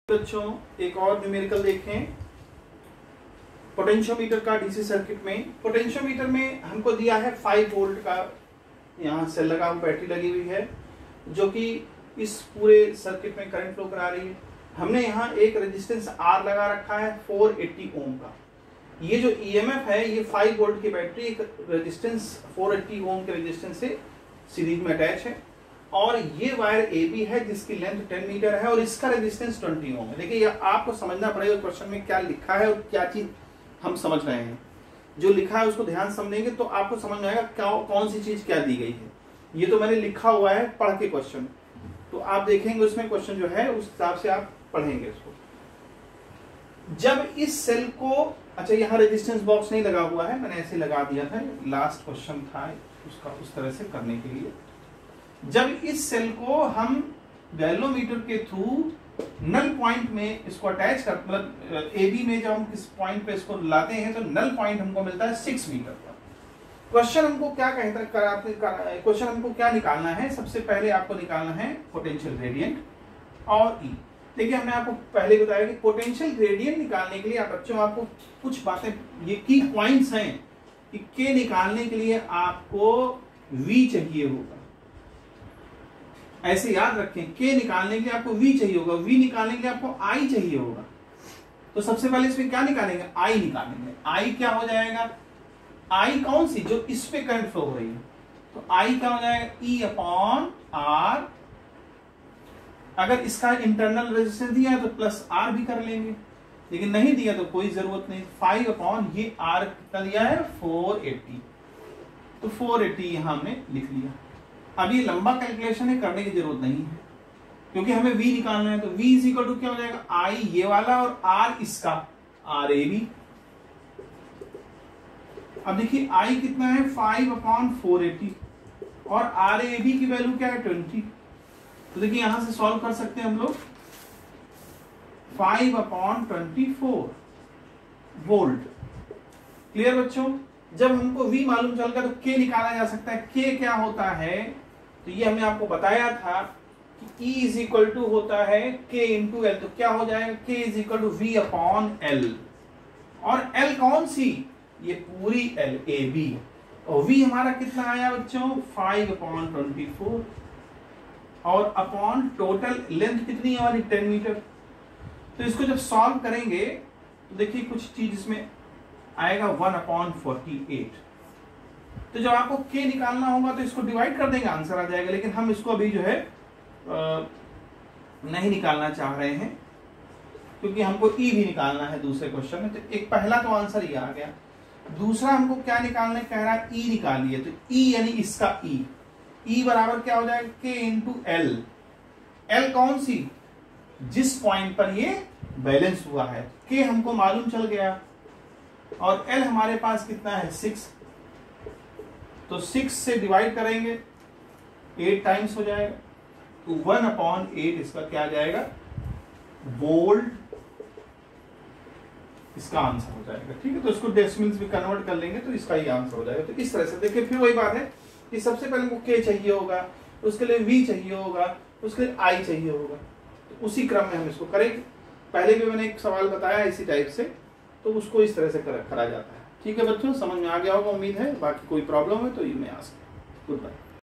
बच्चों एक और न्यूमेरिकल देखें पोटेंशियोमीटर का डीसी सर्किट में। पोटेंशियोमीटर में हमको दिया है 5 वोल्ट का यहाँ सेल लगा हुआ, बैटरी लगी हुई है जो कि इस पूरे सर्किट में करंट फ्लो करा रही है। हमने यहाँ एक रेजिस्टेंस R लगा रखा है 480 ओम का। ये जो ईएमएफ है ये 5 वोल्ट की बैटरी एक रेजिस्टेंस 480 ओम के रेजिस्टेंस से सीरीज में अटैच है और ये वायर AB है जिसकी लेंथ 10 मीटर है और इसका रेजिस्टेंस 20 ओम है। देखिए ये आपको समझना पड़ेगा क्वेश्चन में क्या लिखा है और क्या चीज हम समझ रहे हैं। जो लिखा है उसको ध्यान समझेंगे तो आपको समझ में आएगा कौन सी चीज क्या दी गई है। ये तो मैंने लिखा हुआ है पढ़ के क्वेश्चन, तो आप देखेंगे उसमें क्वेश्चन जो है उस हिसाब से आप पढ़ेंगे इसको। जब इस सेल को, अच्छा यहाँ रेजिस्टेंस बॉक्स नहीं लगा हुआ है, मैंने ऐसे लगा दिया था, लास्ट क्वेश्चन था उसका उस तरह से करने के लिए। जब इस सेल को हम गैल्वेनोमीटर के थ्रू नल पॉइंट में इसको अटैच कर, मतलब AB में जब हम किस पॉइंट पे इसको लाते हैं तो नल पॉइंट हमको मिलता है 6 मीटर पर। क्वेश्चन हमको क्या कहता है, क्वेश्चन हमको क्या निकालना है? सबसे पहले आपको निकालना है पोटेंशियल ग्रेडियंट और E। देखिए हमने आपको पहले बताया कि पोटेंशियल ग्रेडियंट निकालने के लिए बच्चों आपको कुछ बातें, ये की पॉइंट्स हैं कि K निकालने के लिए आपको V चाहिए होगा। ऐसे याद रखें, K निकालने के लिए आपको V चाहिए होगा, V निकालने के लिए आपको I चाहिए होगा। तो सबसे पहले इसमें क्या निकालेंगे? I निकालेंगे। I क्या हो जाएगा? I कौन सी? जो इस पे करंट फ्लो हो रही है, तो I क्या हो जाएगा? E upon R। अगर इसका इंटरनल रेजिस्टेंस दिया है तो प्लस R भी कर लेंगे, लेकिन नहीं दिया तो कोई जरूरत नहीं। 5 अपॉन ये R कितना दिया है? 480, तो 480 यहां हमने लिख लिया। अब ये लंबा कैलकुलेशन है, करने की जरूरत नहीं है क्योंकि हमें V निकालना है। तो V इज इक्वल टू क्या हो जाएगा? I ये वाला और R इसका, RAB। अब देखिए I कितना है? 5 अपॉन 480 और RAB की वैल्यू क्या है? 20। तो देखिए यहां से सॉल्व कर सकते हैं हम लोग। 5 अपॉन 24 वोल्ट। क्लियर बच्चों? जब हमको V मालूम चल गया तो K निकाला जा सकता है। K क्या होता है? तो ये हमने आपको बताया था कि E इज इक्वल टू होता है K इंटू L। तो क्या हो जाएगा? K is equal to V upon L। और L कौन सी? ये पूरी L AB। और V हमारा कितना आया बच्चों? 5 अपॉन 24 और अपॉन टोटल लेंथ कितनी है हमारी? 10 मीटर। तो इसको जब सॉल्व करेंगे तो देखिए कुछ चीज इसमें आएगा 1 अपॉन 48। तो जब आपको K निकालना होगा तो इसको डिवाइड कर देंगे, आंसर आ जाएगा। लेकिन हम इसको अभी जो है नहीं निकालना चाह रहे हैं क्योंकि हमको E भी निकालना है दूसरे क्वेश्चन में। तो एक पहला तो आंसर ये आ गया। दूसरा हमको क्या निकालना कह रहा है? E निकालिए। तो E यानी इसका E बराबर क्या हो जाएगा? K into L। L कौन सी? जिस पॉइंट पर ये बैलेंस हुआ है। K हमको मालूम चल गया और L हमारे पास कितना है? 6। तो 6 से डिवाइड करेंगे 8 टाइम्स हो जाएगा, तो 1 अपॉन 8 इसका क्या आ जाएगा? वोल्ट इसका आंसर हो जाएगा। ठीक है, तो इसको डेसिमल्स भी कन्वर्ट कर लेंगे तो इसका ही आंसर हो जाएगा। तो इस तरह से देखिए फिर वही बात है कि सबसे पहले हमको K चाहिए होगा, उसके लिए V चाहिए होगा, उसके लिए I चाहिए होगा। तो उसी क्रम में हम इसको करेंगे। पहले भी मैंने एक सवाल बताया इसी टाइप से, तो उसको इस तरह से करा जाता है। ठीक है बच्चों, समझ में आ गया होगा उम्मीद है। बाकी कोई प्रॉब्लम है तो ये मैं आ सकता हूँ। Good bye.